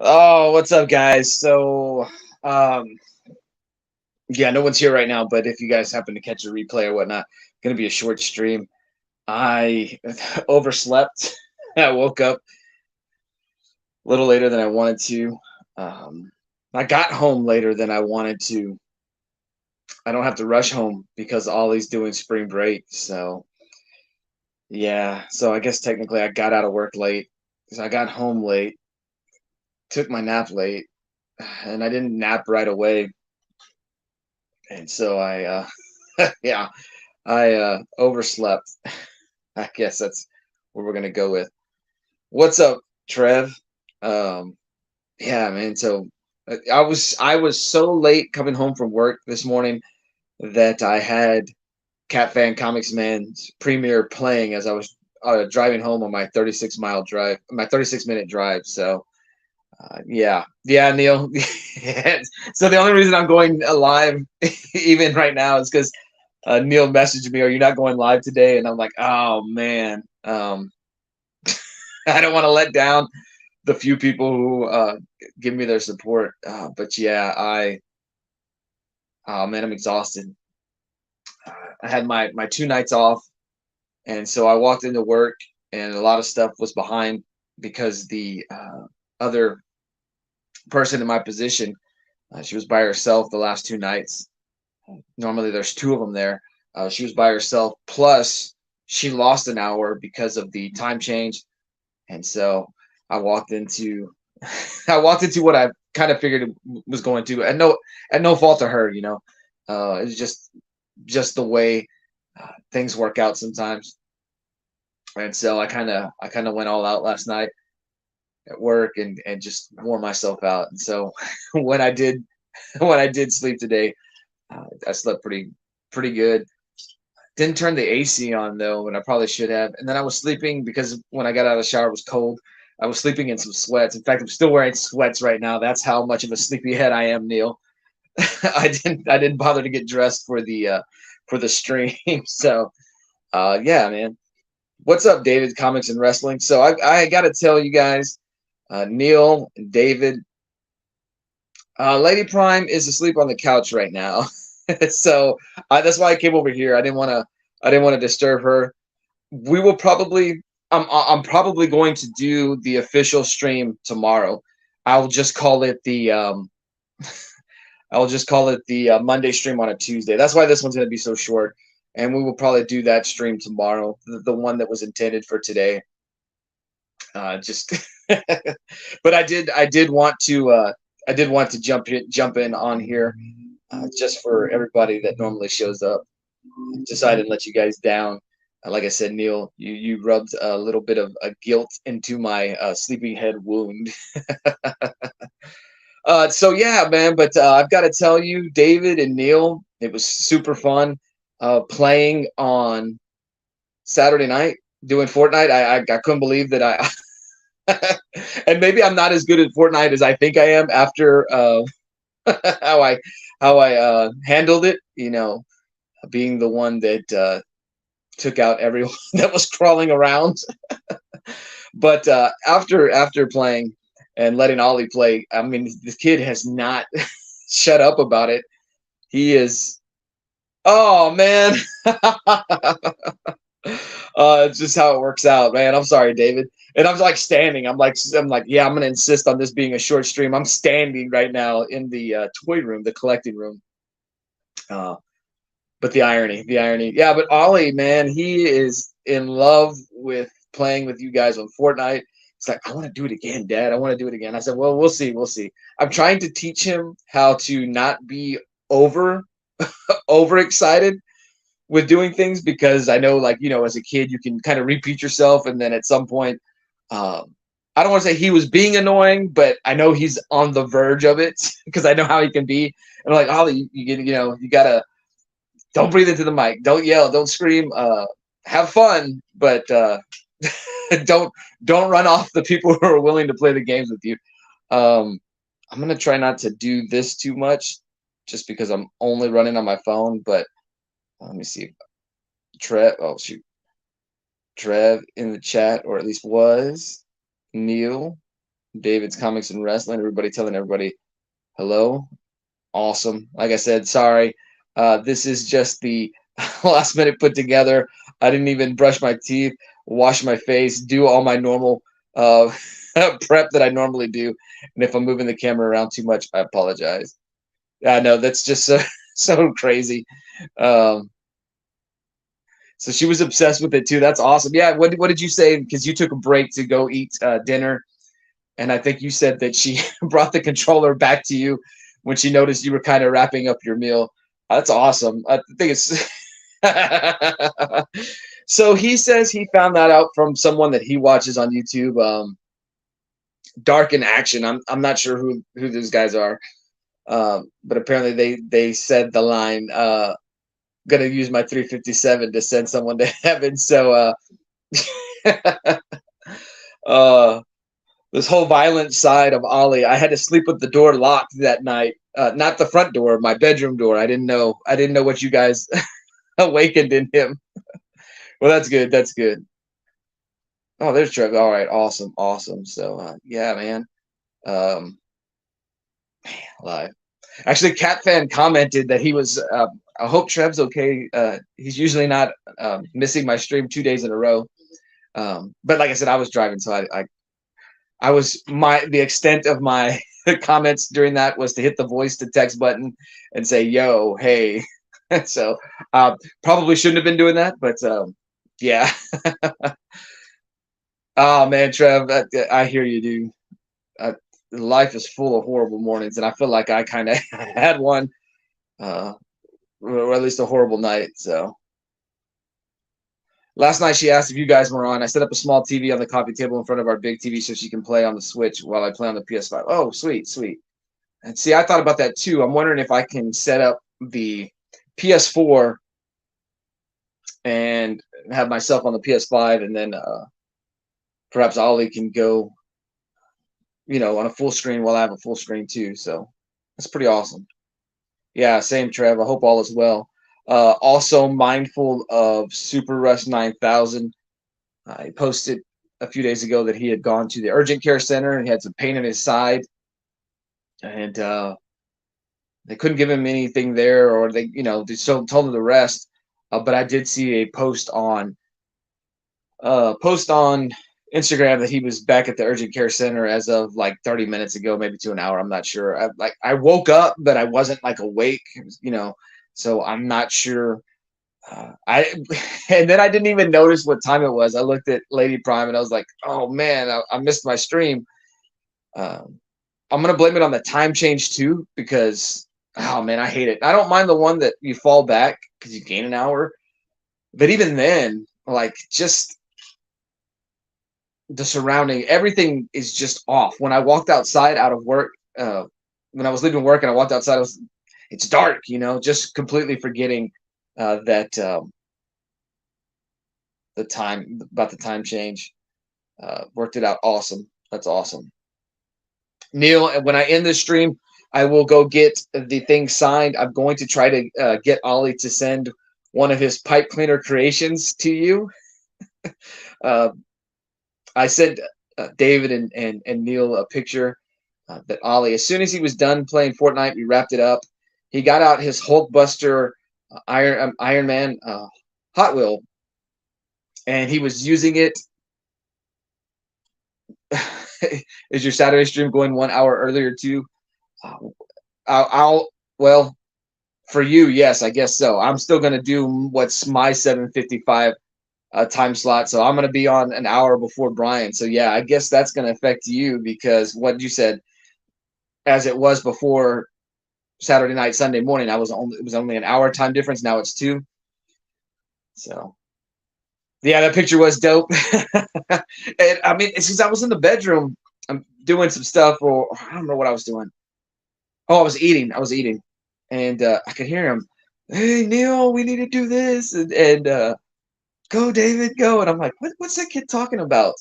Oh, what's up, guys? Um, yeah, no one's here right now, but if you guys happen to catch a replay or whatnot, gonna be a short stream. I overslept. I woke up a little later than I wanted to. Um, I got home later than I wanted to. I don't have to rush home because Ollie's doing spring break. So yeah, so I guess technically I got out of work late. So I got home late, took my nap late, and I didn't nap right away. And so yeah, I overslept. I guess that's what we're gonna go with. What's up, Trev? Um, yeah, man. So I was so late coming home from work this morning that I had Cat Fan Comics Man's premiere playing as I was driving home on my 36-mile drive, my 36-minute drive. So yeah, Neil. So the only reason I'm going live even right now is because Neil messaged me, "Are you not going live today?" And I'm like, "Oh man, I don't want to let down the few people who give me their support." But yeah, oh man, I'm exhausted. I had my 2 nights off, and so I walked into work, and a lot of stuff was behind because the other person in my position, she was by herself the last 2 nights. Normally, there's two of them there. She was by herself. Plus, she lost an hour because of the time change, and so I walked into I walked into what I kind of figured it was going to, and no fault to her, you know. It's just the way things work out sometimes, and so I kind of went all out last night at work and just wore myself out. And so when I did when I did sleep today, I slept pretty good. Didn't turn the AC on though, and I probably should have. And then I was sleeping because when I got out of the shower it was cold. I was sleeping in some sweats. In fact, I'm still wearing sweats right now. That's how much of a sleepyhead I am, Neil. I didn't bother to get dressed for the stream. So yeah, man. What's up, David? Comics and Wrestling. So I got to tell you guys, Neil and David, Lady Prime is asleep on the couch right now. So that's why I came over here. I didn't want to disturb her. We will probably I'm probably going to do the official stream tomorrow. I'll just call it the I'll just call it the Monday stream on a Tuesday. That's why this one's going to be so short, and we will probably do that stream tomorrow, the one that was intended for today. Just, but I did want to jump in on here just for everybody that normally shows up. Just so I didn't let you guys down. Like I said, Neil, you rubbed a little bit of guilt into my sleeping head wound. So yeah, man. But I've got to tell you, David and Neil, it was super fun playing on Saturday night doing Fortnite. I couldn't believe that I and maybe I'm not as good at Fortnite as I think I am after how I handled it. You know, being the one that took out everyone that was crawling around. But after playing and letting Ollie play, I mean, the kid has not shut up about it. He is. Oh man, it's just how it works out, man. I'm sorry, David. And I'm like standing. I'm like, yeah, I'm gonna insist on this being a short stream. I'm standing right now in the toy room, the collecting room. Uh, but the irony. Yeah, but Ollie, man, he is in love with playing with you guys on Fortnite. It's like, I want to do it again, Dad. I want to do it again. I said, well, we'll see, we'll see. I'm trying to teach him how to not be over overexcited with doing things because I know, like, as a kid, you can kind of repeat yourself, and then at some point, I don't want to say he was being annoying, but I know he's on the verge of it because I know how he can be. And I'm like, Ollie, you gotta don't breathe into the mic, don't yell, don't scream, have fun, but don't don't run off the people who are willing to play the games with you. Um, I'm gonna try not to do this too much, just because I'm only running on my phone. But let me see. Trev, oh shoot, Trev in the chat, or at least was Neil. David's Comics and Wrestling. Everybody telling everybody hello. Awesome. Like I said, sorry. This is just the last minute put together. I didn't even brush my teeth, wash my face, do all my normal uh, prep that I normally do. And if I'm moving the camera around too much, I apologize. I know that's just so, so crazy. Um, so she was obsessed with it too. That's awesome. Yeah. What did you say? Because you took a break to go eat dinner, and I think you said that she brought the controller back to you when she noticed you were kind of wrapping up your meal. That's awesome. I think it's so he says he found that out from someone that he watches on YouTube. Dark in Action. I'm not sure who those guys are, but apparently they said the line. Gonna use my 357 to send someone to heaven. So uh, this whole violent side of Ollie. I had to sleep with the door locked that night. Not the front door, my bedroom door. I didn't know. I didn't know what you guys awakened in him. Well, that's good. That's good. Oh, there's Trev. All right, awesome, awesome. So yeah, man. Um, live. Actually, Cat Fan commented that he was. I hope Trev's okay. He's usually not missing my stream 2 days in a row. But like I said, I was driving, so I was the extent of my comments during that was to hit the voice to text button and say, "Yo, hey." So probably shouldn't have been doing that, but yeah. Oh man, Trev, I hear you, dude. Uh, Life is full of horrible mornings, and I feel like I kind of had one, uh, or at least a horrible night. So last night she asked if you guys were on. I set up a small TV on the coffee table in front of our big TV so she can play on the Switch while I play on the PS5. Oh, sweet, sweet. And see, I thought about that too. I'm wondering if I can set up the PS4 and have myself on the PS5, and then perhaps Ollie can go, on a full screen while I have a full screen too. So that's pretty awesome. Yeah, same, Trev. I hope all is well. Also mindful of Super Rush 9000. I posted a few days ago that he had gone to the urgent care center and he had some pain in his side, and they couldn't give him anything there, or they told him the rest. But I did see a post on Instagram that he was back at the urgent care center as of like 30 minutes ago, maybe to an hour. I'm not sure. I woke up, but I wasn't like awake, so I'm not sure. I and then I didn't even notice what time it was. I looked at Lady Prime and I was like, oh man, I missed my stream. Um, I'm gonna blame it on the time change too, because oh man, I hate it. I don't mind the one that you fall back because you gain an hour, but even then, like just the surrounding, everything is just off. When I walked outside out of work, when I was leaving work and I walked outside, it's dark, just completely forgetting that the time change. Worked it out awesome. That's awesome. Neil, when I end this stream, I will go get the thing signed. I'm going to try to get Ollie to send one of his pipe cleaner creations to you. Uh, I sent David and Neil a picture that Ollie, as soon as he was done playing Fortnite, we wrapped it up. He got out his Hulkbuster Iron Man Hot Wheel, and he was using it. Is your Saturday stream going 1 hour earlier too? Well, for you, yes, I guess so. I'm still gonna do what's my 7:55 time slot, so I'm gonna be on an hour before Brian. So yeah, I guess that's gonna affect you because what you said, as it was before Saturday night, Sunday morning, it was only an hour time difference. Now it's 2. So yeah, that picture was dope. And I mean, it's because I was in the bedroom. I'm doing some stuff, or I don't know what I was doing. Oh, I was eating. And I could hear him. Hey, Neil, we need to do this, and go, David, go. And I'm like, what's that kid talking about?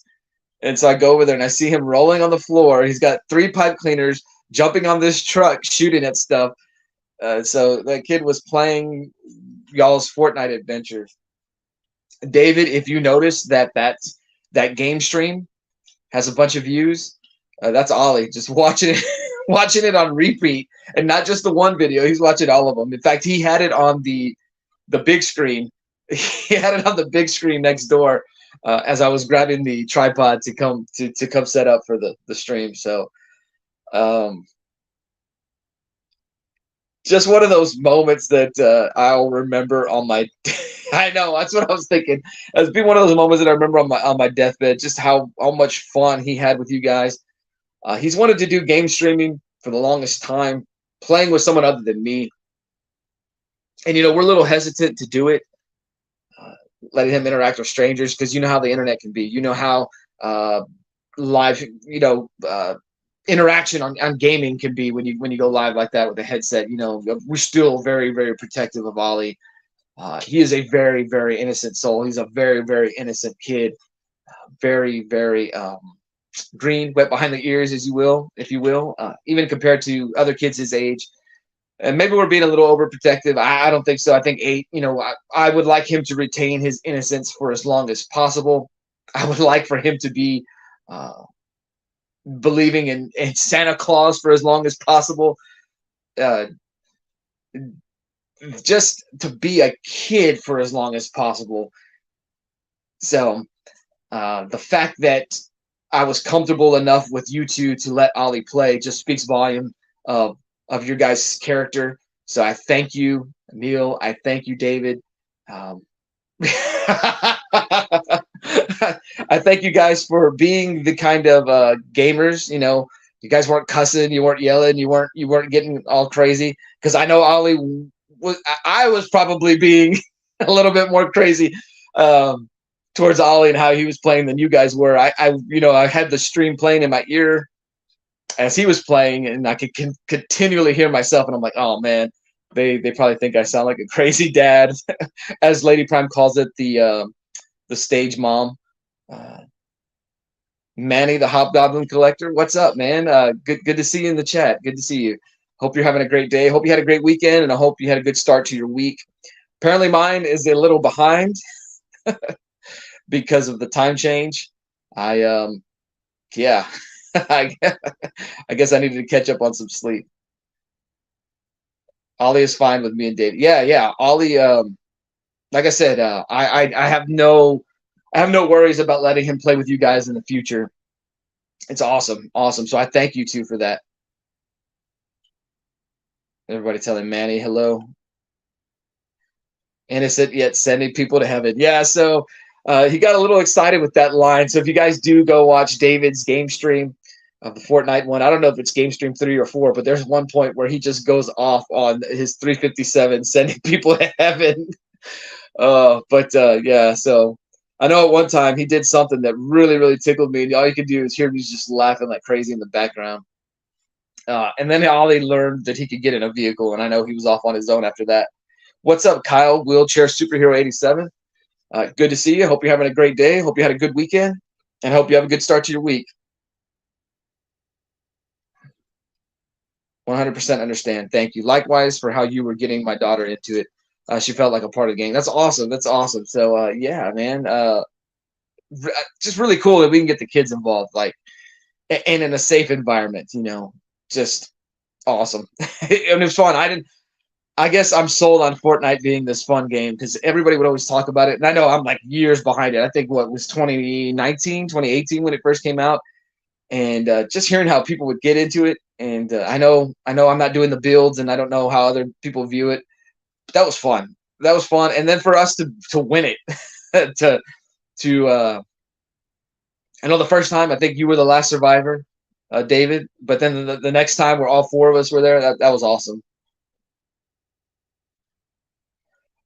And so I go over there and I see him rolling on the floor. He's got 3 pipe cleaners jumping on this truck, shooting at stuff. So that kid was playing y'all's Fortnite adventure. David, if you notice that game stream has a bunch of views, That's Ollie, just watching it, watching it on repeat, and not just the one video. He's watching all of them. In fact, he had it on the big screen. He had it on the big screen next door as I was grabbing the tripod to come set up for the stream. So um, just one of those moments that I'll remember on my. I know that's what I was thinking. It's been one of those moments that I remember on my deathbed. Just how much fun he had with you guys. He's wanted to do game streaming for the longest time, playing with someone other than me. And we're a little hesitant to do it, letting him interact with strangers, because you know how the internet can be. You know how live, interaction on gaming can be when you go live like that with a headset. We're still very, very protective of Ollie. He is a very, very innocent soul. He's a very, very innocent kid. Very, very green, wet behind the ears, as you will, if you will, even compared to other kids his age. And maybe we're being a little overprotective. I don't think so. I think 8. I would like him to retain his innocence for as long as possible. I would like for him to be believing in Santa Claus for as long as possible. Just to be a kid for as long as possible. So the fact that I was comfortable enough with you two to let Ollie play just speaks volume of your guys' character. So I thank you, Emil. I thank you, David. I thank you guys for being the kind of gamers. You guys weren't cussing, you weren't yelling, you weren't getting all crazy. Because I know Ollie I was probably being a little bit more crazy towards Ollie and how he was playing than you guys were. I had the stream playing in my ear as he was playing, and I could continually hear myself, and I'm like, oh man, they probably think I sound like a crazy dad, as Lady Prime calls it, the stage mom. Manny, the Hobgoblin Collector, what's up, man? Good to see you in the chat. Good to see you. Hope you're having a great day. Hope you had a great weekend, and I hope you had a good start to your week. Apparently, mine is a little behind because of the time change. Yeah, I guess I needed to catch up on some sleep. Ollie is fine with me and David. Yeah. Ollie, like I said, I have no worries about letting him play with you guys in the future. It's awesome. So I thank you two for that. Everybody telling Manny hello. Innocent yet sending people to heaven. Yeah, so he got a little excited with that line. So if you guys do go watch David's game stream of the Fortnite one, I don't know if it's game stream 3 or 4, but there's one point where he just goes off on his 357 sending people to heaven. Yeah, so I know at one time he did something that really, really tickled me, and all you can do is hear me just laughing like crazy in the background. And then Ollie learned that he could get in a vehicle, and I know he was off on his own after that. What's up, Kyle? Wheelchair Superhero 87. Good to see you. Hope you're having a great day. Hope you had a good weekend, and hope you have a good start to your week. 100% understand. Thank you. Likewise for how you were getting my daughter into it. She felt like a part of the game. That's awesome. So yeah, man. Just really cool that we can get the kids involved, like, and in a safe environment. Just awesome. And it was fun. I guess I'm sold on Fortnite being this fun game because everybody would always talk about it. And I know I'm like years behind it. I think what was 2019, 2018 when it first came out. And just hearing how people would get into it. And I know I'm not doing the builds, and I don't know how other people view it. But that was fun. And then for us to win it, I know the first time, I think you were the last survivor, David. But then the next time where all 4 of us were there, that was awesome.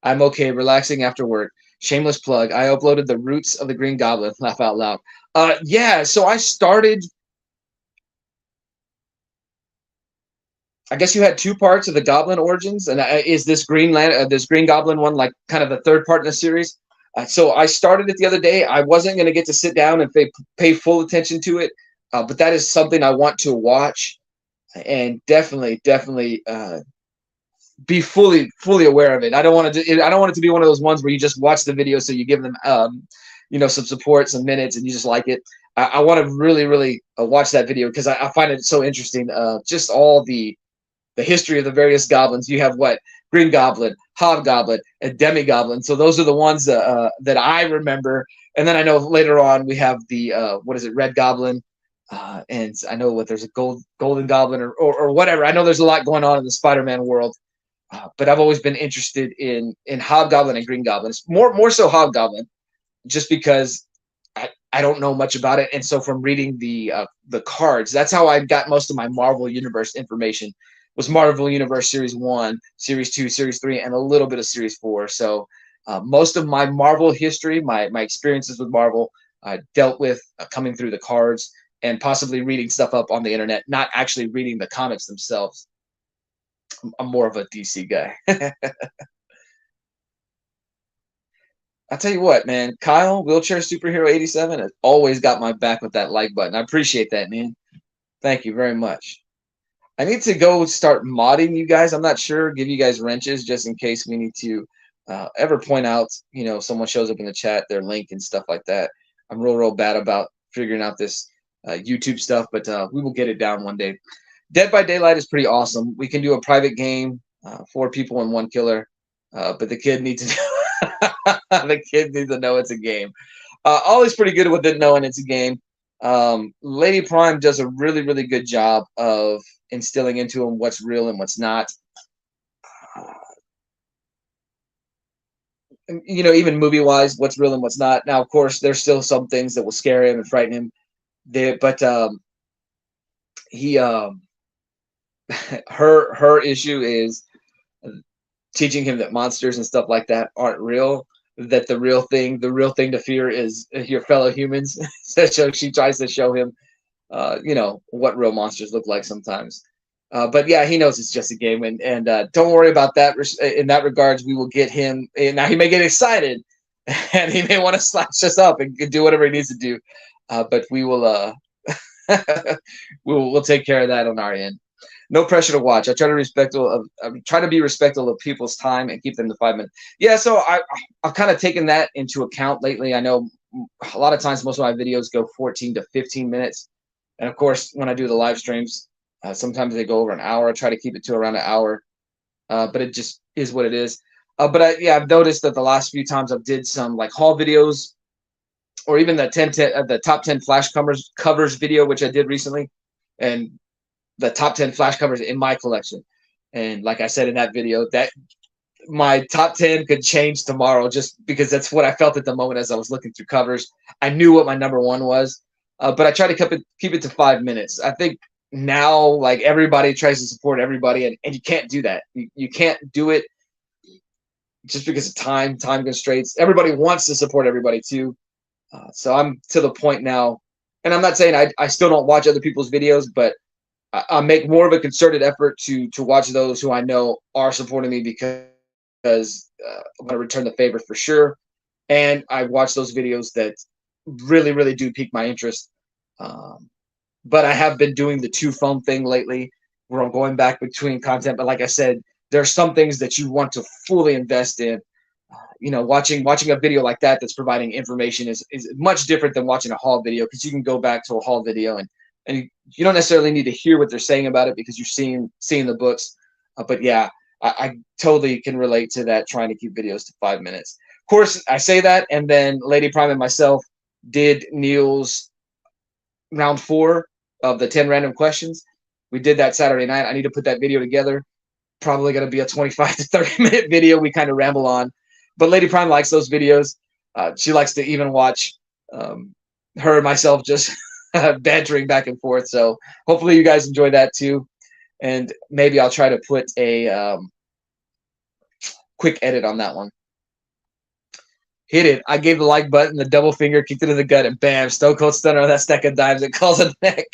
I'm okay, relaxing after work. Shameless plug. I uploaded the Roots of the Green Goblin. Laugh out loud. Yeah, so I started. I guess you had 2 parts of the Goblin Origins, and is this Green Goblin one like kind of the 3rd part in the series? So I started it the other day. I wasn't going to get to sit down and pay full attention to it, but that is something I want to watch, and definitely be fully aware of it. I don't want it to be one of those ones where you just watch the video so you give them some support, some minutes, and you just like it, I want to really, really watch that video because I find it so interesting. Just all the history of the various goblins. You have what? Green Goblin, Hobgoblin, and Demi-Goblin. So those are the ones that I remember. And then I know later on we have the what is it, Red Goblin, and I know what there's a Golden Goblin or whatever. I know there's a lot going on in the Spider-Man world, but I've always been interested in Hobgoblin and Green Goblin. It's more so Hobgoblin, just because I don't know much about it, and so from reading the cards, that's how I got most of my Marvel Universe information. Was Marvel Universe Series 1, Series 2, Series 3, and a little bit of Series 4. So most of my Marvel history, my experiences with Marvel, dealt with coming through the cards and possibly reading stuff up on the internet, not actually reading the comics themselves. I'm more of a DC guy. I'll tell you what, man. Kyle, Wheelchair Superhero 87, has always got my back with that like button. I appreciate that, man. Thank you very much. I need to go start modding you guys. I'm not sure. Give you guys wrenches just in case we need to ever point out, someone shows up in the chat, their link and stuff like that. I'm real bad about figuring out this YouTube stuff, but we will get it down one day. Dead by Daylight is pretty awesome. We can do a private game, 4 people and 1 killer, but the kid needs to the kid needs to know it's a game. Ollie's pretty good with it knowing it's a game. Lady Prime does a really good job of instilling into him what's real and what's not. Even movie-wise, what's real and what's not. Now, of course, there's still some things that will scare him and frighten him. But he, her issue is teaching him that monsters and stuff like that aren't real. That the real thing to fear is your fellow humans. So she tries to show him, what real monsters look like sometimes. But yeah, he knows it's just a game, and don't worry about that. In that regards, we will get him. And now he may get excited, and he may want to slash us up and do whatever he needs to do. But we will, we'll take care of that on our end. No pressure to watch. I try to be respectful of people's time and keep them to 5 minutes. Yeah, so I've kind of taken that into account lately. I know a lot of times most of my videos go 14 to 15 minutes, and of course when I do the live streams, sometimes they go over an hour. I try to keep it to around an hour, but it just is what it is. But I've noticed that the last few times I've did some like haul videos, or even the top 10 flash covers video, which I did recently, and the top 10 flash covers in my collection. And like I said in that video, that my top 10 could change tomorrow, just because that's what I felt at the moment as I was looking through covers. I knew what my number 1 was, but I try to keep it to 5 minutes. I think now, like, everybody tries to support everybody, and you can't do that. You can't do it just because of time constraints. Everybody wants to support everybody too. So I'm to the point now, and I'm not saying I still don't watch other people's videos, but I make more of a concerted effort to watch those who I know are supporting me, because I'm going to return the favor for sure. And I watch those videos that really do pique my interest. But I have been doing the 2 phone thing lately, where I'm going back between content. But like I said, there are some things that you want to fully invest in. Watching a video like that that's providing information is much different than watching a haul video, because you can go back to a haul video and you don't necessarily need to hear what they're saying about it, because you're seeing the books. But yeah, I totally can relate to that, trying to keep videos to 5 minutes. Of course, I say that, and then Lady Prime and myself did Neil's round 4 of the 10 random questions. We did that Saturday night. I need to put that video together. Probably going to be a 25 to 30-minute video. We kind of ramble on. But Lady Prime likes those videos. She likes to even watch her and myself just bantering back and forth. So hopefully you guys enjoy that too. And maybe I'll try to put a quick edit on that one. Hit it. I gave the like button, the double finger, kicked it in the gut, and bam, Stone Cold Stunner on that stack of dimes. It calls a neck.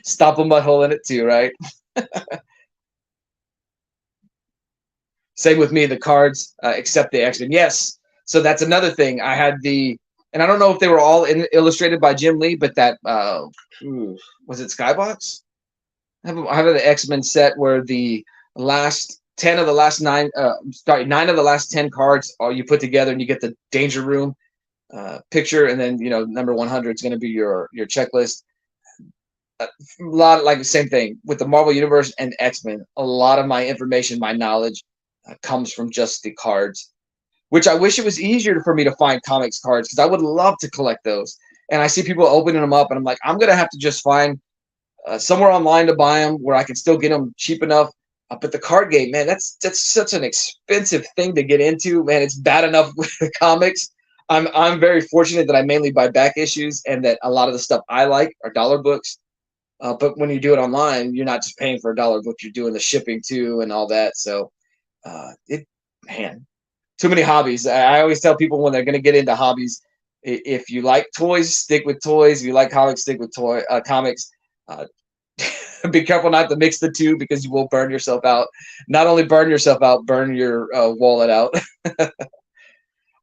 Stop a butthole in it too, right? Same with me, the cards, except the X-Men. Yes. So that's another thing. I had and I don't know if they were all illustrated by Jim Lee, but that, was it Skybox? I have the X-Men set where the last 10 of the last 9, 9 of the last 10 cards you put together, and you get the Danger Room picture, and then number 100 is going to be your checklist. A lot like the same thing with the Marvel Universe and X-Men. A lot of my information, my knowledge, comes from just the cards, which I wish it was easier for me to find comics cards because I would love to collect those. And I see people opening them up, and I'm like, I'm gonna have to just find somewhere online to buy them where I can still get them cheap enough. But the card game, man, that's such an expensive thing to get into. Man, it's bad enough with the comics. I'm very fortunate that I mainly buy back issues, and that a lot of the stuff I like are dollar books. But when you do it online, you're not just paying for a dollar book; you're doing the shipping too and all that. So, it man, too many hobbies. I always tell people when they're going to get into hobbies, if you like toys, stick with toys. If you like comics, stick with comics. Uh, be careful not to mix the two because you will burn yourself out. Not only burn yourself out, burn your wallet out.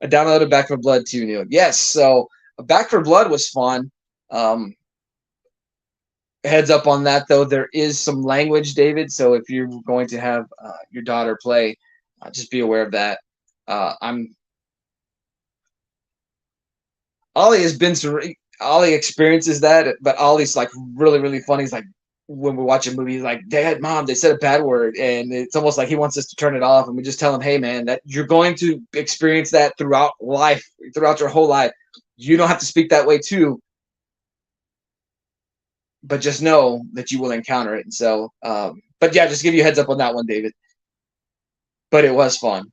I downloaded Back for Blood too, Neil. Yes, so Back for Blood was fun. Um, Heads up on that though, there is some language, David. So if you're going to have your daughter play, just be aware of that. I'm Ollie has been through. Ollie experiences that, but Ollie's like really, really funny. He's like, when we watch a movie, he's like, Dad, Mom, they said a bad word, and it's almost like he wants us to turn it off, and we just tell him, hey, man, that you're going to experience that throughout life, throughout your whole life. You don't have to speak that way too, but just know that you will encounter it. And so, but yeah, just give you a heads up on that one, David. But it was fun.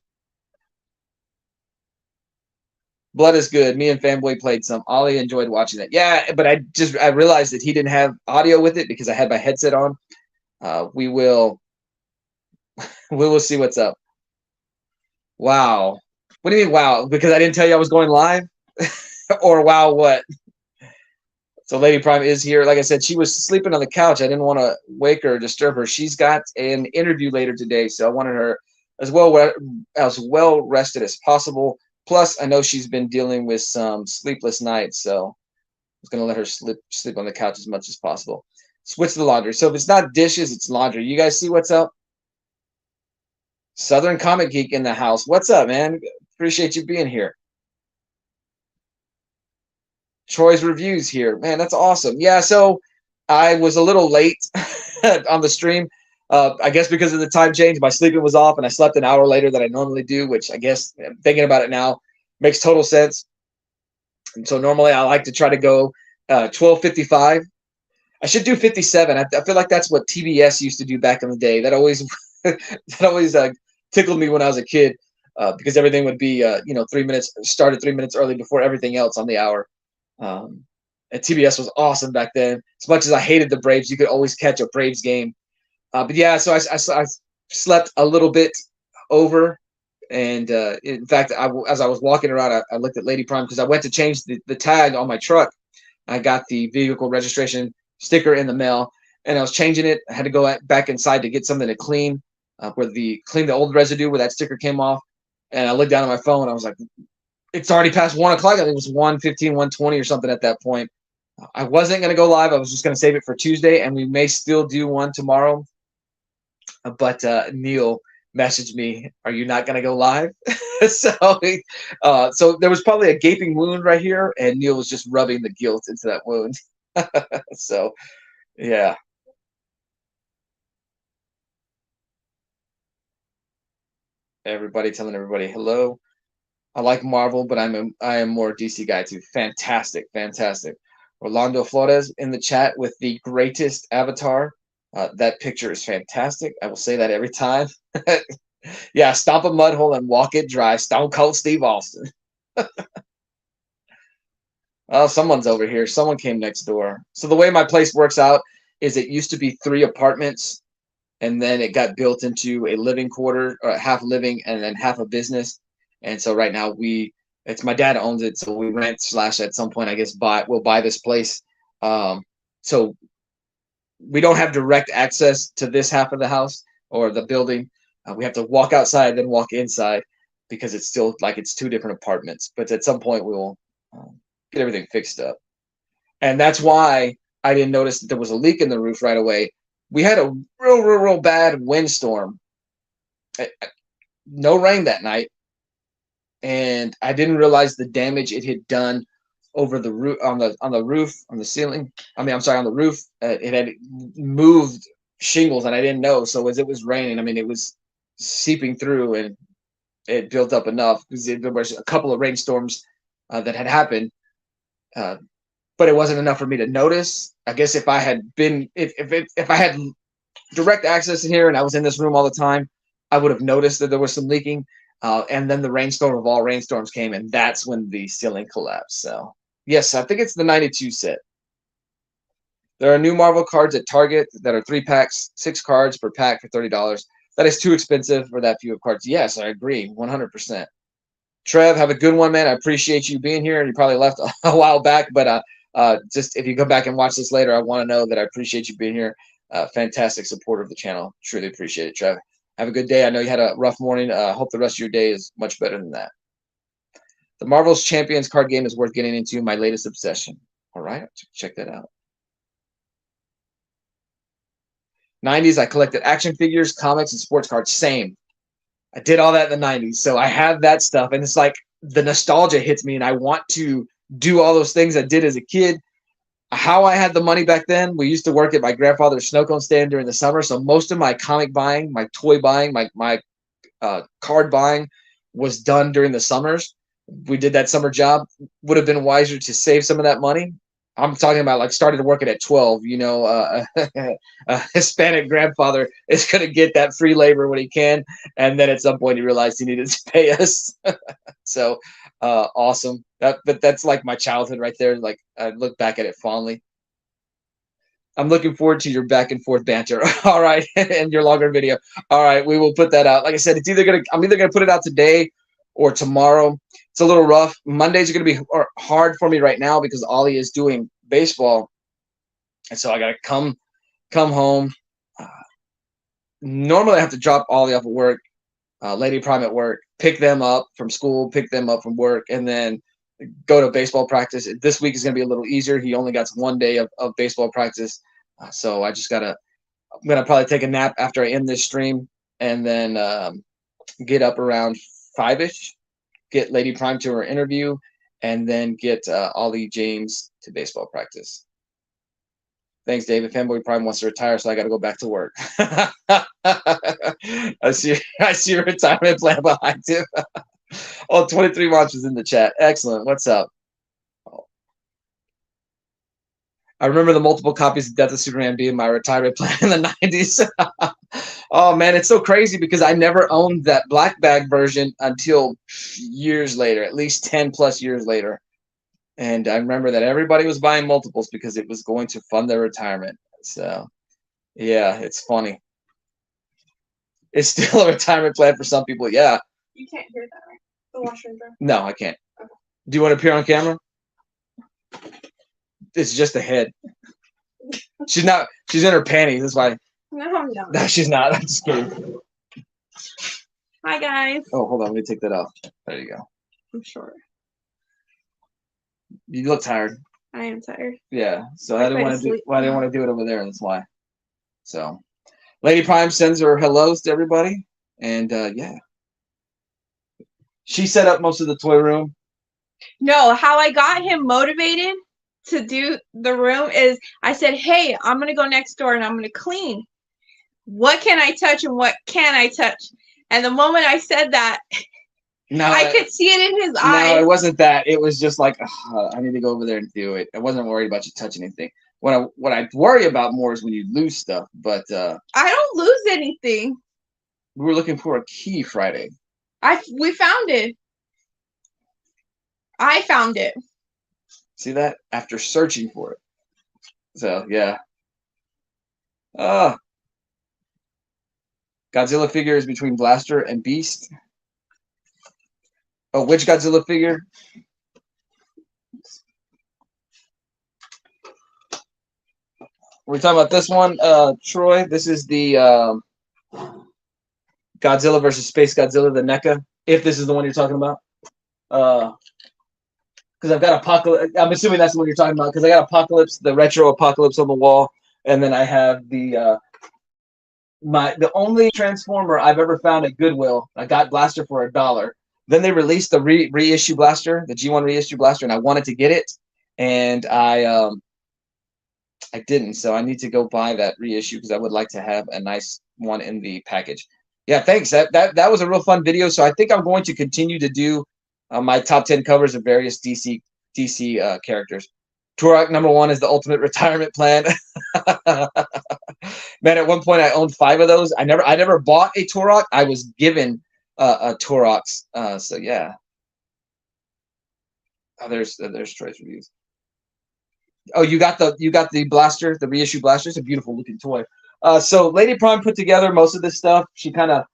Blood is good. Me and Fanboy played some. Ollie enjoyed watching that. Yeah, but I realized that he didn't have audio with it because I had my headset on. We will we will see what's up. Wow. What do you mean wow? Because I didn't tell you I was going live? Or wow what? So Lady Prime is here. Like I said, she was sleeping on the couch. I didn't want to wake her or disturb her. She's got an interview later today, so I wanted her as well rested as possible. Plus, I know she's been dealing with some sleepless nights, so I was going to let her sleep on the couch as much as possible. Switch to the laundry. So if it's not dishes, it's laundry. You guys see what's up? Southern Comic Geek in the house. What's up, man? Appreciate you being here. Troy's reviews here. Man, that's awesome. Yeah, so I was a little late on the stream. I guess because of the time change, my sleeping was off, and I slept an hour later than I normally do, which I guess, thinking about it now, makes total sense. And so normally I like to try to go 12:55. I should do 57. I feel like that's what TBS used to do back in the day. That always that always tickled me when I was a kid, because everything would be 3 minutes started 3 minutes early before everything else on the hour. Um, and TBS was awesome back then. As much as I hated the Braves, you could always catch a Braves game. But yeah, so I slept a little bit over. And in fact, as I was walking around, I looked at Lady Prime because I went to change the tag on my truck. I got the vehicle registration sticker in the mail, and I was changing it. I had to go back inside to get something to clean, clean the old residue where that sticker came off. And I looked down at my phone. I was like, it's already past 1 o'clock. I think it was 1:15, 1:20 or something at that point. I wasn't going to go live. I was just going to save it for Tuesday, and we may still do one tomorrow. But Neil messaged me, "Are you not going to go live?" So there was probably a gaping wound right here, and Neil was just rubbing the guilt into that wound. So yeah, everybody telling everybody hello. I like Marvel, but I am more DC guy too. Fantastic, fantastic. Orlando Flores in the chat with the greatest avatar. That picture is fantastic. I will say that every time. Yeah, stomp a mud hole and walk it dry. Stone Cold Steve Austin. Oh, someone's over here. Someone came next door. So the way my place works out is it used to be 3 apartments, and then it got built into a living quarter, or half living and then half a business. And so right now it's my dad owns it, so we rent slash at some point I guess we'll buy this place. So we don't have direct access to this half of the house or the building. We have to walk outside, then walk inside because it's still like it's two different apartments. But at some point we will get everything fixed up, and that's why I didn't notice that there was a leak in the roof right away. We had a real bad windstorm. No rain that night, and I didn't realize the damage it had done over the roof on the roof on the ceiling. I mean, I'm sorry, on the roof. It had moved shingles, and I didn't know. So as it was raining, I mean, it was seeping through, and it built up enough because there was a couple of rainstorms that had happened, uh, but it wasn't enough for me to notice. I guess if I had been if I had direct access in here and I was in this room all the time, I would have noticed that there was some leaking. And then the rainstorm of all rainstorms came, and that's when the ceiling collapsed. So, yes, I think it's the 92 set. There are new Marvel cards at Target that are 3 packs, 6 cards per pack for $30. That is too expensive for that few of cards. Yes, I agree, 100%. Trev, have a good one, man. I appreciate you being here. You probably left a while back, but just if you go back and watch this later, I want to know that I appreciate you being here. Fantastic supporter of the channel. Truly appreciate it, Trev. Have a good day. I know you had a rough morning. Hope the rest of your day is much better than that. The Marvel's Champions card game is worth getting into. My latest obsession. All right, check that out. 90s, I collected action figures, comics, and sports cards. Same. I did all that in the 90s. So I have that stuff. And it's like the nostalgia hits me, and I want to do all those things I did as a kid. How I had the money back then, we used to work at my grandfather's snow cone stand during the summer. So most of my comic buying, my toy buying, my card buying was done during the summers. We did that summer job. Would have been wiser to save some of that money. I'm talking about like started working at 12. You know, a Hispanic grandfather is going to get that free labor when he can, and then at some point he realized he needed to pay us. So awesome. But that's like my childhood right there. Like I look back at it fondly. I'm looking forward to your back and forth banter. All right, and your longer video. All right, we will put that out. Like I said, I'm either gonna put it out today or tomorrow. It's a little rough. Mondays are gonna be hard for me right now because Ollie is doing baseball, and so I gotta come home. Normally I have to drop Ollie off at work, Lady Prime at work, pick them up from school, pick them up from work, and then go to baseball practice. This week is going to be a little easier. He only got 1 day of baseball practice. So I'm going to probably take a nap after I end this stream and then get up around 5-ish, get Lady Prime to her interview, and then get Ollie James to baseball practice. Thanks, David. Fanboy Prime wants to retire, so I got to go back to work. I see your retirement plan behind you. Oh, 23 watches in the chat. Excellent. What's up? I remember the multiple copies of Death of Superman being my retirement plan in the 90s. Oh, man, it's so crazy because I never owned that black bag version until years later, at least 10 plus years later. And I remember that everybody was buying multiples because it was going to fund their retirement. So, yeah, it's funny. It's still a retirement plan for some people. Yeah. You can't hear that, right? The washroom door. No, I can't. Okay. Do you want to appear on camera? It's just a head. She's not. She's in her panties. That's why. No, I'm not. No, she's not. I'm just kidding. Hi, guys. Oh, hold on. Let me take that off. There you go. I'm short. You look tired. I am tired. Yeah. So I didn't want to do. Well, I didn't want to do it over there. That's why. So, Lady Prime sends her hellos to everybody, and yeah. She set up most of the toy room. No, how I got him motivated to do the room is I said, hey, I'm going to go next door and I'm going to clean. What can I touch and what can't I touch? And the moment I said that, no, I could see it in his eyes. No, it wasn't that. It was just like, I need to go over there and do it. I wasn't worried about you touching anything. What I worry about more is when you lose stuff. But I don't lose anything. We were looking for a key Friday. We found it. I found it. See that? After searching for it. So, yeah. Godzilla figure is between Blaster and Beast. Oh, which Godzilla figure? We're talking about this one, Troy. This is the Godzilla versus Space Godzilla, the NECA. If this is the one you're talking about. Because I've got Apocalypse. I'm assuming that's the one you're talking about. Because I got Apocalypse, the retro Apocalypse on the wall, and then I have the the only Transformer I've ever found at Goodwill. I got Blaster for $1. Then they released the reissue blaster, the G1 reissue blaster, and I wanted to get it, and I didn't. So I need to go buy that reissue because I would like to have a nice one in the package. Yeah, thanks. That was a real fun video. So I think I'm going to continue to do my top 10 covers of various DC characters. Turok #1 is the ultimate retirement plan. Man, at one point I owned 5 of those. I never bought a Turok. I was given a Turoks. So yeah. Oh, there's Troy's reviews. Oh, you got the blaster, the reissue blaster. It's a beautiful looking toy. So Lady Prime put together most of this stuff. She kind of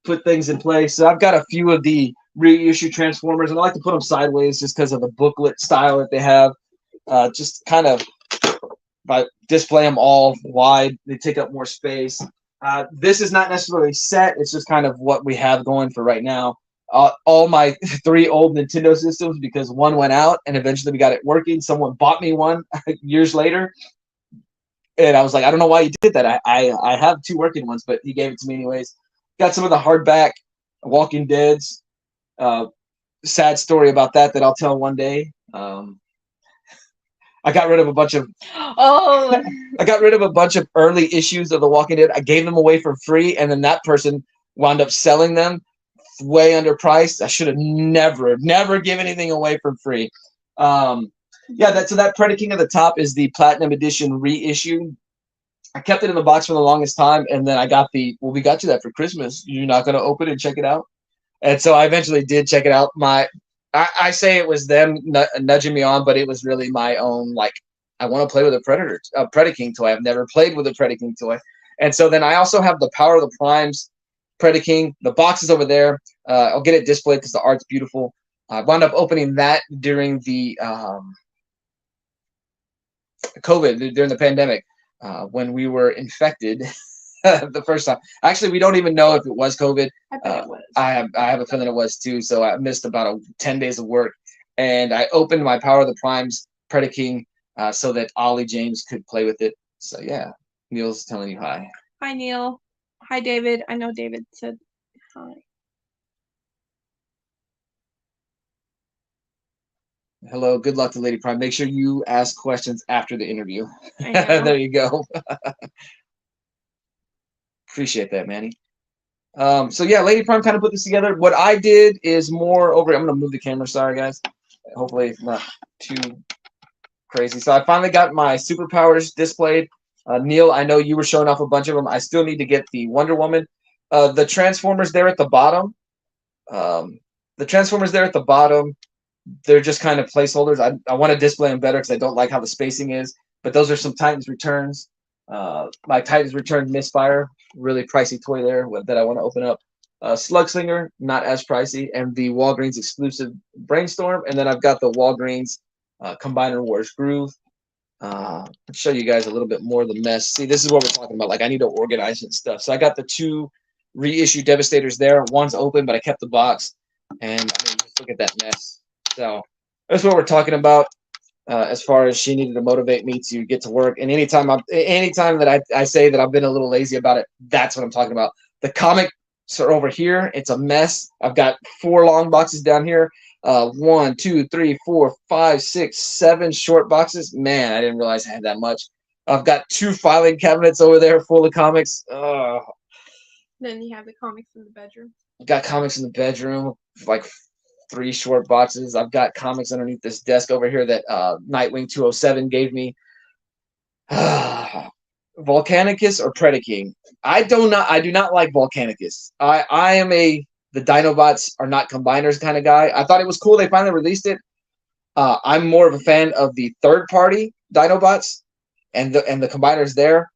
put things in place. So I've got a few of the reissue Transformers, and I like to put them sideways just because of the booklet style that they have. Just kind of by display them all wide, they take up more space. This is not necessarily set. It's just kind of what we have going for right now. All my 3 old Nintendo systems, because one went out and eventually we got it working. Someone bought me one years later, and I was like, I don't know why you did that. I have 2 working ones, but he gave it to me anyways. Got some of the hardback Walking Deads. Sad story about that I'll tell one day. I got rid of a bunch of I got rid of a bunch of early issues of The Walking Dead. I gave them away for free, and then that person wound up selling them way underpriced. I should have never give anything away for free. Yeah, so that Predaking at the top is the Platinum Edition reissue. I kept it in the box for the longest time, and then I got we got you that for Christmas. You're not going to open it and check it out? And so I eventually did check it out. I say it was them nudging me on, but it was really my own, like, I want to play with a Predaking toy. I've never played with a Predaking toy. And so then I also have the Power of the Primes Predaking. The box is over there. I'll get it displayed because the art's beautiful. I wound up opening that during the COVID, during the pandemic, when we were infected the first time. Actually, we don't even know if it was COVID. I bet it was. I have a feeling it was too. So I missed about 10 days of work, and I opened my Power of the Primes Predaking so that Ollie James could play with it. So yeah, Neil's telling you hi. Hi, Neil. Hi, David. I know David said hi. Hello. Good luck to Lady Prime. Make sure you ask questions after the interview. There you go. Appreciate that, Manny. So yeah, Lady Prime kind of put this together. What I did is more over. I'm gonna move the camera. Sorry, guys. Hopefully it's not too crazy. So I finally got my superpowers displayed. Neil, I know you were showing off a bunch of them. I still need to get the Wonder Woman. The Transformers there at the bottom. They're just kind of placeholders. I want to display them better because I don't like how the spacing is. But those are some Titans Returns. My Titans Return Misfire, really pricey toy there that I want to open up. Slugslinger, not as pricey, and the Walgreens exclusive Brainstorm. And then I've got the Walgreens Combiner Wars Groove. I'll show you guys a little bit more of the mess. See, this is what we're talking about. Like, I need to organize it and stuff. So I got the 2 reissue Devastators there. One's open, but I kept the box. And I mean, just look at that mess. So that's what we're talking about. As far as she needed to motivate me to get to work, and anytime that I say that I've been a little lazy about it, that's what I'm talking about. The comics are over here. It's a mess. I've got 4 long boxes down here. 1, 2, 3, 4, 5, 6, 7 short boxes. Man, I didn't realize I had that much. I've got 2 filing cabinets over there full of comics. Then you have the comics in the bedroom. Got comics in the bedroom, like 3 short boxes. I've got comics underneath this desk over here that Nightwing 207 gave me. Volcanicus or Predaking? I do not like Volcanicus. I am the Dinobots are not combiners kind of guy. I thought it was cool they finally released it. I'm more of a fan of the third-party Dinobots and the combiners there.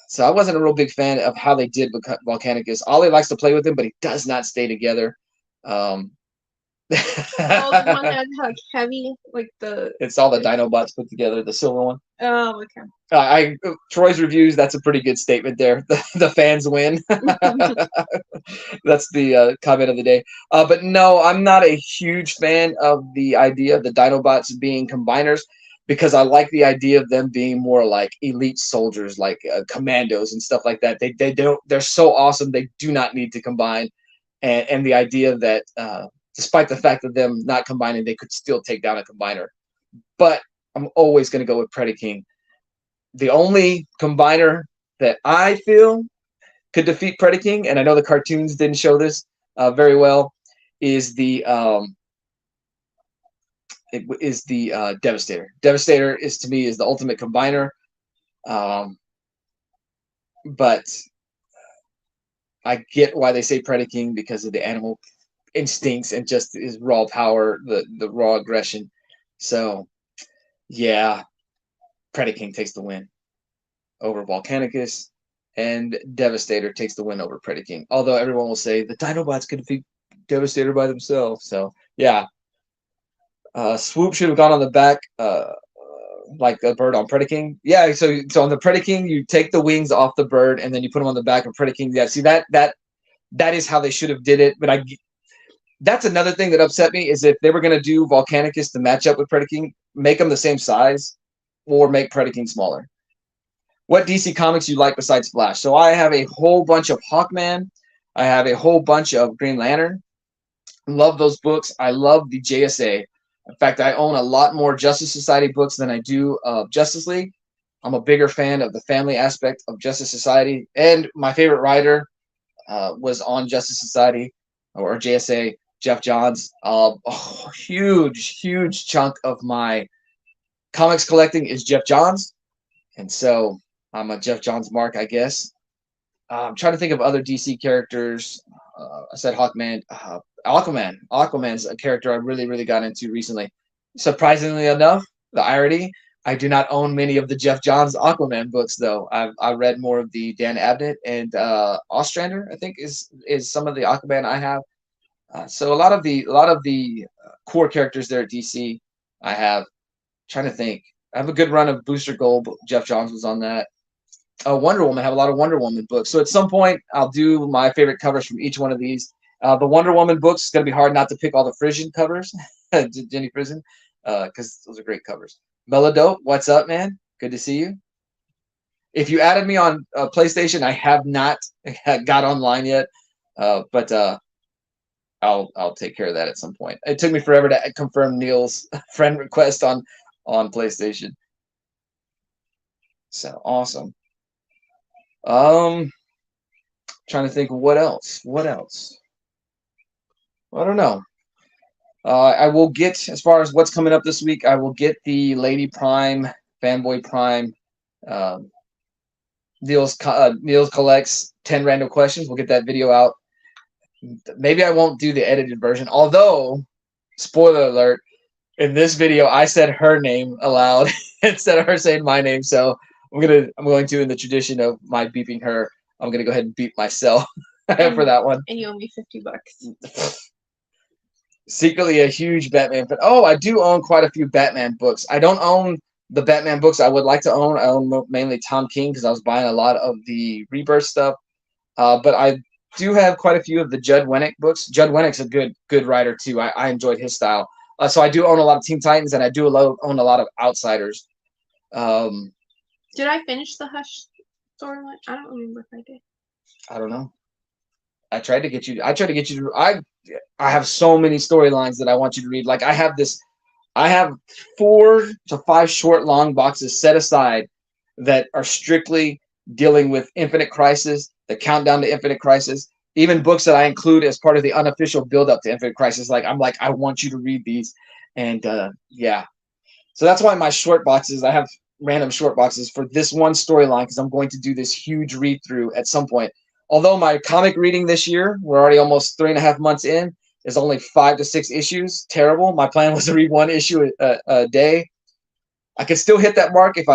So I wasn't a real big fan of how they did Volcanicus. Ollie likes to play with him, but he does not stay together. The one that's like heavy, like the. It's all the Dinobots put together, the silver one. Oh, okay. Troy's reviews. That's a pretty good statement there. The fans win. That's the comment of the day. But no, I'm not a huge fan of the idea of the Dinobots being combiners because I like the idea of them being more like elite soldiers, like commandos and stuff like that. They're so awesome. They do not need to combine. and the idea that despite the fact of them not combining, they could still take down a combiner. But I'm always going to go with Predaking. The only combiner that I feel could defeat Predaking, and I know the cartoons didn't show this very well, is the Devastator. Devastator is to me is the ultimate combiner, but I get why they say Predaking because of the animal instincts and just his raw power, the raw aggression. So yeah, Predaking takes the win over Volcanicus, and Devastator takes the win over Predaking. Although everyone will say the Dinobots could defeat Devastator by themselves. So yeah, Swoop should have gone on the back, like a bird on Predaking. Yeah, so on the Predaking, you take the wings off the bird and then you put them on the back of Predaking. Yeah, see that is how they should have did it. But that's another thing that upset me is if they were going to do Volcanicus to match up with Predaking, make them the same size, or make Predaking smaller. What DC comics you like besides Flash? So I have a whole bunch of Hawkman. I have a whole bunch of Green Lantern. Love those books. I love the JSA. In fact, I own a lot more Justice Society books than I do of Justice League. I'm a bigger fan of the family aspect of Justice Society. And my favorite writer was on Justice Society or JSA, Jeff Johns. A huge chunk of my comics collecting is Jeff Johns. And so I'm a Jeff Johns mark, I guess. I'm trying to think of other DC characters. I said Hawkman. Aquaman. Aquaman's a character I really got into recently. Surprisingly enough, the irony, I do not own many of the Jeff Johns Aquaman books, though. I read more of the Dan Abnett and Ostrander, I think, is some of the Aquaman I have. So a lot of the core characters there at DC, I have. Trying to think. I have a good run of Booster Gold. Jeff Johns was on that. Wonder Woman. I have a lot of Wonder Woman books. So at some point, I'll do my favorite covers from each one of these. The Wonder Woman books, it's going to be hard not to pick all the Frisian covers, Jenny Frisian, because those are great covers. Melodope, what's up, man? Good to see you. If you added me on PlayStation, I have not got online yet, but I'll take care of that at some point. It took me forever to confirm Neil's friend request on PlayStation. So awesome. Trying to think what else. I don't know. I will get, as far as what's coming up this week, I will get the Lady Prime, Fanboy Prime, Niels collects 10 random questions. We'll get that video out. Maybe I won't do the edited version, although, spoiler alert, in this video I said her name aloud instead of her saying my name. So I'm going to, in the tradition of my beeping her, I'm gonna go ahead and beep myself for that one. And you owe me $50. Secretly a huge Batman fan. Oh, I do own quite a few Batman books. I don't own the Batman books I would like to own. I own mainly Tom King because I was buying a lot of the Rebirth stuff. But I do have quite a few of the Judd Winnick books. Judd Winnick's a good writer too. I enjoyed his style. So I do own a lot of Teen Titans, and I do own a lot of Outsiders. Did I finish the Hush storyline? I don't remember if I did. I don't know. I tried to get you to. I have so many storylines that I want you to read. Like I have 4 to 5 short, long boxes set aside that are strictly dealing with Infinite Crisis, the countdown to Infinite Crisis, even books that I include as part of the unofficial build-up to Infinite Crisis. I want you to read these, and yeah. So that's why my short boxes, I have random short boxes for this one storyline because I'm going to do this huge read through at some point. Although my comic reading this year, we're already almost 3.5 months in, is only 5 to 6 issues. Terrible. My plan was to read 1 issue a day. I could still hit that mark if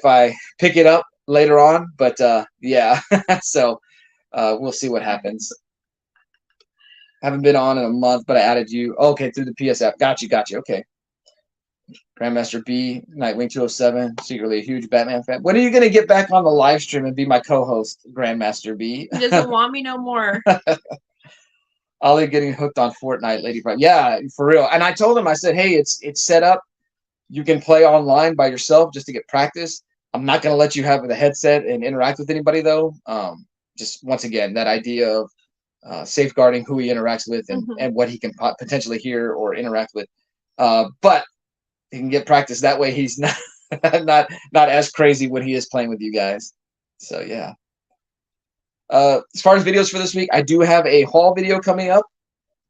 I pick it up later on, but yeah. So we'll see what happens. Haven't been on in a month, but I added you. Okay, through the PSF. Got you. Okay. Grandmaster B, Nightwing 207, secretly a huge Batman fan. When are you going to get back on the live stream and be my co-host, Grandmaster B? He doesn't want me no more. Ollie getting hooked on Fortnite, Lady Prime. Yeah, for real. And I told him, I said, hey, it's set up. You can play online by yourself just to get practice. I'm not going to let you have the headset and interact with anybody, though. Just once again, that idea of safeguarding who he interacts with and what he can potentially hear or interact with. But he can get practice that way. He's not not as crazy when he is playing with you guys. So yeah. As far as videos for this week, I do have a haul video coming up.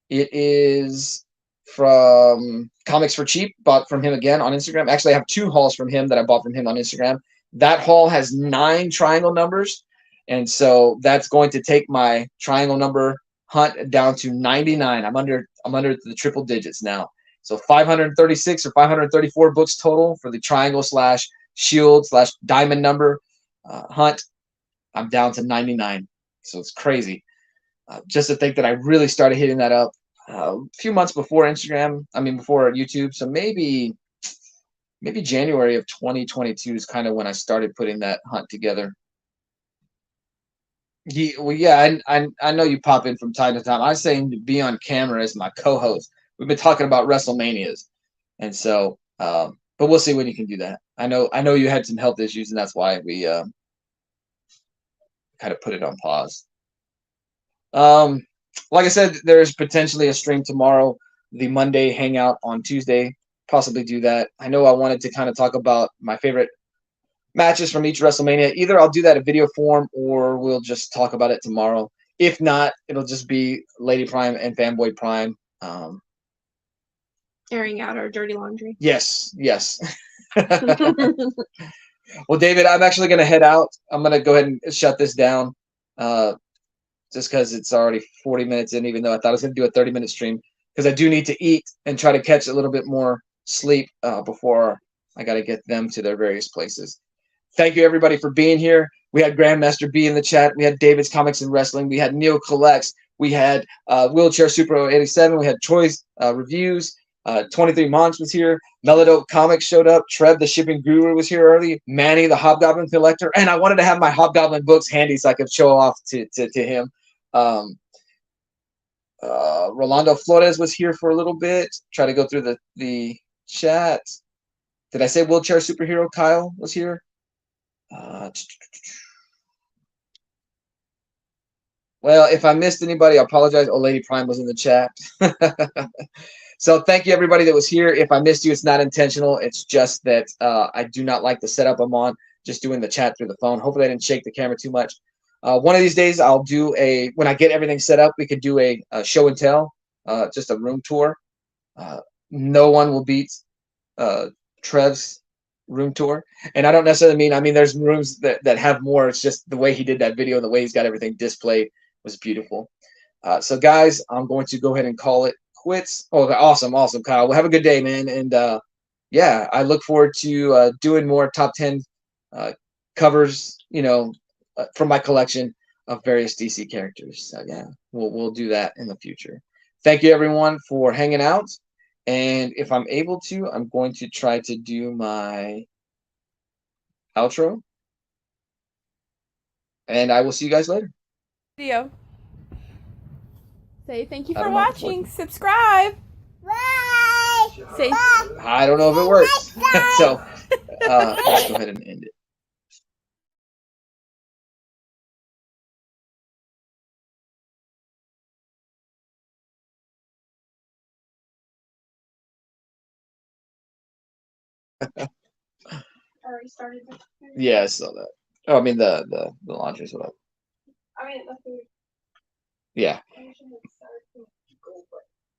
It is from Comics for Cheap, bought from him again on Instagram. Actually, I have 2 hauls from him that I bought from him on Instagram. That haul has 9 triangle numbers, and so that's going to take my triangle number hunt down to 99. I'm under the triple digits now. So 536 or 534 books total for the triangle slash shield slash diamond number hunt. I'm down to 99. So it's crazy. Just to think that I really started hitting that up a few months before before YouTube. So maybe January of 2022 is kind of when I started putting that hunt together. Yeah, I know you pop in from time to time. I was saying to be on camera as my co-host. We've been talking about WrestleManias, and so, but we'll see when you can do that. I know you had some health issues, and that's why we kind of put it on pause. Like I said, there's potentially a stream tomorrow, the Monday Hangout on Tuesday. Possibly do that. I know I wanted to kind of talk about my favorite matches from each WrestleMania. Either I'll do that in video form or we'll just talk about it tomorrow. If not, it'll just be Lady Prime and Fanboy Prime. Airing out our dirty laundry. Yes. Well, David, I'm actually going to head out. I'm going to go ahead and shut this down just because it's already 40 minutes in, even though I thought I was going to do a 30-minute stream, because I do need to eat and try to catch a little bit more sleep before I got to get them to their various places. Thank you, everybody, for being here. We had Grandmaster B in the chat. We had David's Comics and Wrestling. We had Neil Collects. We had Wheelchair Super 87. We had Troy's Reviews. 23 Monch was here. Melodope Comics showed up. Trev, the shipping guru, was here early. Manny, the Hobgoblin collector. And I wanted to have my Hobgoblin books handy so I could show off to him. Rolando Flores was here for a little bit. Try to go through the chat. Did I say Wheelchair Superhero? Kyle was here. Well, if I missed anybody, I apologize. Oh, Lady Prime was in the chat. So thank you, everybody that was here. If I missed you, it's not intentional. It's just that I do not like the setup I'm on, just doing the chat through the phone. Hopefully I didn't shake the camera too much. One of these days, I'll do when I get everything set up, we could do a show and tell, just a room tour. No one will beat Trev's room tour. And I don't necessarily mean there's rooms that have more. It's just the way he did that video and the way he's got everything displayed was beautiful. So guys, I'm going to go ahead and call it quits. Oh, awesome, Kyle. Well, have a good day, man. And yeah, I look forward to doing more top 10 covers, from my collection of various DC characters. So yeah, we'll do that in the future. Thank you, everyone, for hanging out. And if I'm able to, I'm going to try to do my outro. And I will see you guys later. Video. Say thank you for watching. Subscribe. Bye. Say I don't know if it works. So let's go ahead and end it. already started. Yeah, I saw that. Oh, I mean the launchers. What up? I mean, the food. Yeah.